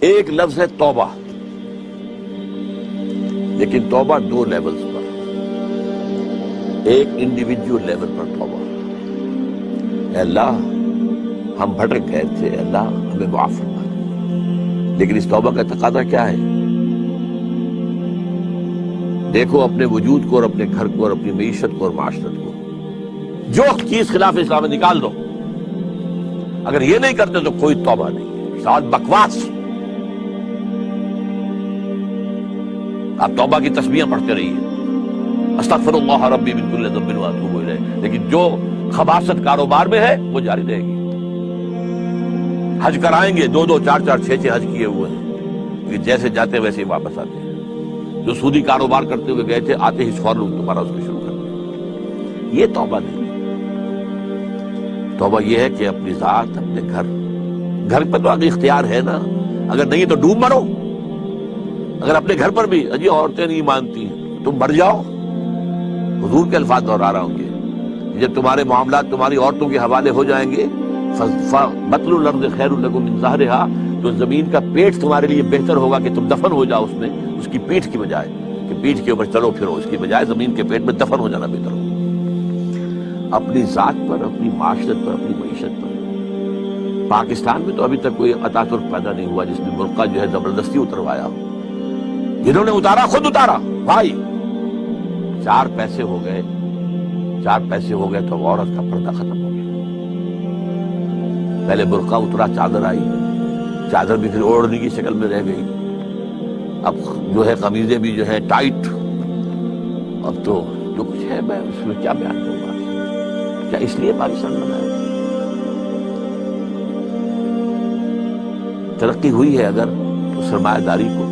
ایک لفظ ہے توبہ، لیکن توبہ دو لیولز پر، ایک انڈیویجول لیول پر توبہ، اے اللہ ہم بھٹک گئے تھے، اے اللہ ہمیں معاف فرما دے۔ لیکن اس توبہ کا تقاضا کیا ہے؟ دیکھو اپنے وجود کو اور اپنے گھر کو اور اپنی معیشت کو اور معاشرت کو، جو چیز خلاف اسلام ہے نکال دو۔ اگر یہ نہیں کرتے تو کوئی توبہ نہیں ہے، ساتھ بکواس۔ آپ توبہ کی تسبیحیں پڑھتے رہیے، استغفر اللہ ربی من کل ذنب واتوب الیہ، لیکن جو خباثت کاروبار میں ہے وہ جاری رہے گی۔ حج کرائیں گے، دو دو چار چار چھ چھ حج کیے ہوئے ہیں، کہ جیسے جاتے ویسے ہی واپس آتے ہیں۔ جو سودی کاروبار کرتے ہوئے گئے تھے، آتے ہی فوراً دوبارہ اس کو شروع کر دیا۔ یہ توبہ نہیں۔ توبہ یہ ہے کہ اپنی ذات، اپنے گھر پہ تو آگے اختیار ہے نا، اگر نہیں تو ڈوب مرو۔ اگر اپنے گھر پر بھی اجی عورتیں نہیں مانتی ہیں، تم مر جاؤ۔ حضور کے الفاظ دہرا رہا ہوں گے، جب تمہارے معاملات تمہاری عورتوں کے حوالے ہو جائیں گے، بطل الارض خیر لکم من ظہرها، تو زمین کا پیٹ تمہارے لیے بہتر ہوگا کہ تم دفن ہو جاؤ اس میں، اس کی پیٹھ کی بجائے کہ پیٹھ کے اوپر چلو پھرو، اس کی بجائے زمین کے پیٹ میں دفن ہو جانا بہتر ہو۔ اپنی ذات پر، اپنی معاشرت پر، اپنی معیشت پر۔ پاکستان میں تو ابھی تک کوئی اتاترک پیدا نہیں ہوا جس نے برقع جو ہے زبردستی اتروایا ہو۔ جنہوں نے اتارا خود اتارا بھائی۔ چار پیسے ہو گئے تو عورت کا پردہ ختم ہو گیا۔ پہلے برقع اترا، چادر آئی، چادر بھی پھر اوڑھنے کی شکل میں رہ گئی۔ اب جو ہے قمیضیں بھی جو ہے ٹائٹ۔ اب تو جو کچھ ہے میں اس میں کیا بیان کروں گا؟ کیا اس لیے پاکستان بنایا؟ ترقی ہوئی ہے اگر تو سرمایہ داری کو،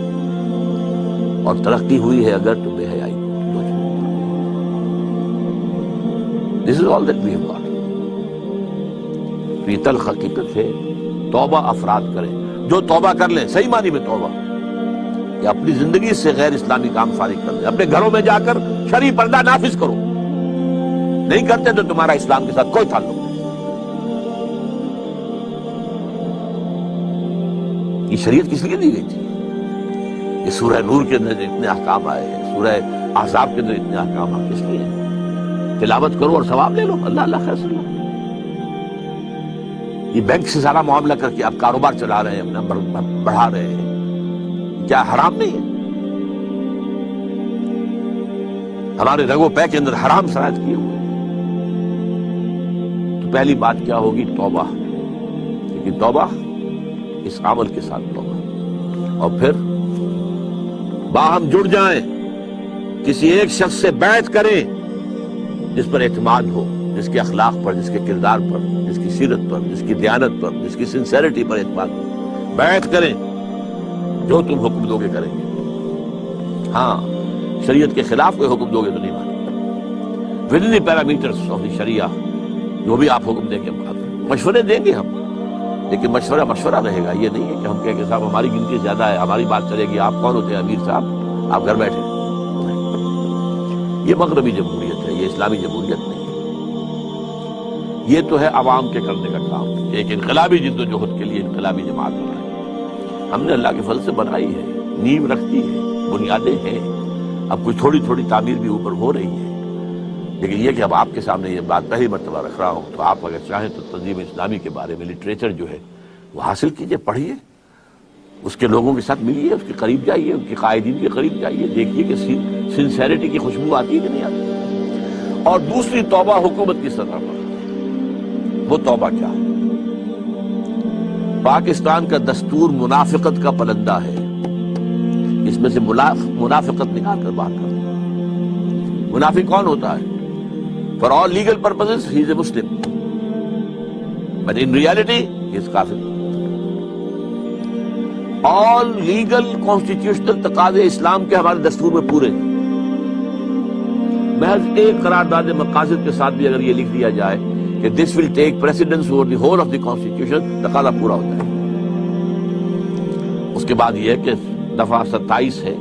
اور ترقی ہوئی ہے اگر تو بے حیائی کو۔ This is all that we have got۔ یہ تلخ حقیقت ہے۔ توبہ افراد کریں، جو توبہ کر لیں، صحیح معنی میں توبہ، کہ اپنی زندگی سے غیر اسلامی کام فارغ کر دیں، اپنے گھروں میں جا کر شرعی پردہ نافذ کرو۔ نہیں کرتے تو تمہارا اسلام کے ساتھ کوئی تعلق نہیں۔ یہ شریعت کس لیے دی گئی تھی؟ یہ سورہ نور کے اندر اتنے احکام آئے ہیں، سورہ احزاب کے اندر اتنے احکام آئے، کس لیے؟ تلاوت کرو اور ثواب لے لو، اللہ اللہ خیر سلام۔ یہ بینک سے سارا معاملہ کر کے آپ کاروبار چلا رہے ہیں، اپنا بڑھا رہے ہیں، کیا حرام نہیں ہے؟ ہمارے رگ و پے کے اندر حرام شرائط کیے ہوئے۔ تو پہلی بات کیا ہوگی؟ توبہ۔ لیکن توبہ اس عمل کے ساتھ توبہ، اور پھر باہم جڑ جائیں، کسی ایک شخص سے بیعت کریں جس پر اعتماد ہو، جس کے اخلاق پر، جس کے کردار پر، جس کی سیرت پر، جس کی دیانت پر، جس کی سنسیریٹی پر اعتماد ہو۔ بیعت کریں، جو تم حکم دو گے کریں گے۔ ہاں، شریعت کے خلاف کوئی حکم دو گے تو نہیں مانیں گے۔ Within the parameters of the شریعہ، جو بھی آپ حکم دیں گے ہم مشورے دیں گے ہم، لیکن مشورہ رہے گا۔ یہ نہیں ہے کہ ہم کہیں کہ صاحب ہماری گنتی زیادہ ہے، ہماری بات چلے گی، آپ کون ہوتے ہیں امیر صاحب، آپ گھر بیٹھے۔ یہ مغربی جمہوریت ہے، یہ اسلامی جمہوریت نہیں۔ یہ تو ہے عوام کے کرنے کا کام، ایک انقلابی جد و جہد کے لیے انقلابی جماعت بنائی۔ ہم نے اللہ کے فضل سے بنائی ہے، نیو رکھتی ہے، بنیادیں ہیں۔ اب کچھ تھوڑی تھوڑی تعمیر بھی اوپر ہو رہی ہے، لیکن یہ کہ اب آپ کے سامنے یہ بات پہلی مرتبہ رکھ رہا ہوں، تو آپ اگر چاہیں تو تنظیم اسلامی کے بارے میں لٹریچر جو ہے وہ حاصل کیجئے، پڑھیے، اس کے لوگوں کے ساتھ ملیے، اس کے قریب جائیے، ان کے قائدین کے قریب جائیے، دیکھیے کہ سنسیریٹی کی خوشبو آتی ہے کہ نہیں آتی۔ اور دوسری توبہ حکومت کی سطح پر، وہ توبہ کیا ہے؟ پاکستان کا دستور منافقت کا پلندہ ہے، اس میں سے منافقت نکال کر باہر کر دیں۔ منافق کون ہوتا ہے؟ For all legal purposes he is a Muslim, but in reality he is kafir۔ all legal constitutional تقاضے اسلام کے ہمارے دستور میں پورے ہیں۔ محض ایک قرارداد مقاصد کے ساتھ بھی اگر یہ لکھ دیا جائے کہ this will take precedence over the whole of the constitution، تقاضا پورا ہوتا ہے۔ اس کے بعد یہ ہے کہ دفعہ 27 ہے،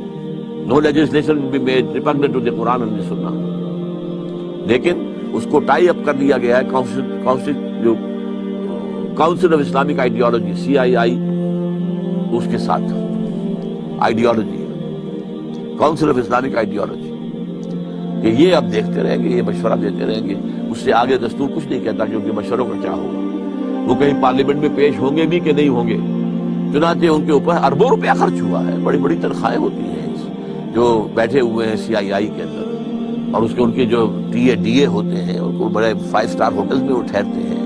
no legislation will be made repugnant to the Quran and the Sunnah۔ لیکن اس کو ٹائی اپ کر دیا گیا ہے council of Islamic ideology CII اس کے ساتھ ideology council of Islamic ideology کہ یہ اب دیکھتے رہیں گے، یہ مشورہ دیتے رہیں گے، اس سے آگے دستور کچھ نہیں کہتا کہ ان کے مشوروں کا کیا ہوگا، وہ کہیں پارلیمنٹ میں پیش ہوں گے بھی کہ نہیں ہوں گے۔ چنانچہ ان کے اوپر اربوں روپیہ خرچ ہوا ہے، بڑی بڑی تنخواہیں ہوتی ہیں جو بیٹھے ہوئے ہیں CII کے اندر، اور اس کے ان کے جو DA ہوتے ہیں، ان کو بڑے 5 اسٹار ہوٹلز میں وہ ٹھہرتے ہیں،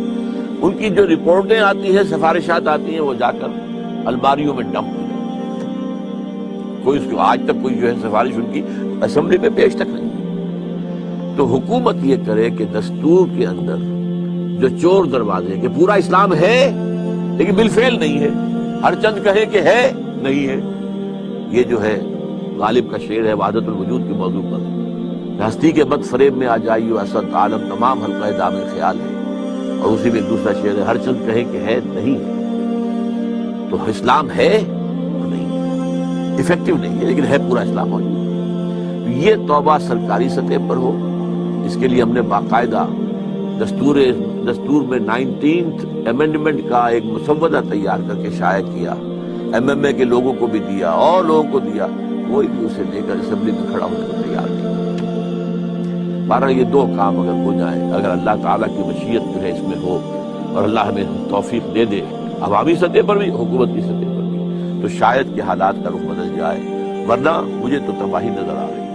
ان کی جو رپورٹیں آتی ہیں، سفارشات آتی ہیں، وہ جا کر الماریوں میں ڈمپ ہو جاتی ہیں۔ کوئی اس کو آج تک کوئی جو ہے سفارش ان کی اسمبلی میں پیش تک نہیں ہے۔ تو حکومت یہ کرے کہ دستور کے اندر جو چور دروازے کہ پورا اسلام ہے لیکن بالفعل نہیں ہے، ہر چند کہے کہ ہے نہیں ہے، یہ جو ہے غالب کا شعر ہے وحدت الوجود کے موضوع پر، ہستی کے بد فریب میں آ جائیو اسد عالم تمام حلقہ دام خیال ہے، اور اسی میں ایک دوسرا شعر ہے ہر چند کہے کہ ہے نہیں ہے۔ تو اسلام ہے نہیں ہے، افیکٹو نہیں ہے، لیکن ہے پورا اسلام موجود۔ یہ توبہ سرکاری سطح پر ہو، اس کے لیے ہم نے باقاعدہ دستور میں 19th امینڈمنٹ کا ایک مسودہ تیار کر کے شائع کیا، MMA کے لوگوں کو بھی دیا اور لوگوں کو دیا، کوئی بھی اسے لے کر اسمبلی میں کھڑا ہونے کو تیار نہیں۔ بہرحال یہ دو کام اگر ہو جائیں، اگر اللہ تعالیٰ کی مشیت جو ہے اس میں ہو اور اللہ ہمیں توفیق دے دے عوامی سطح پر بھی، حکومت کی سطح پر بھی، تو شاید کہ حالات کا رخ بدل جائے، ورنہ مجھے تو تباہی نظر آ رہی ہے۔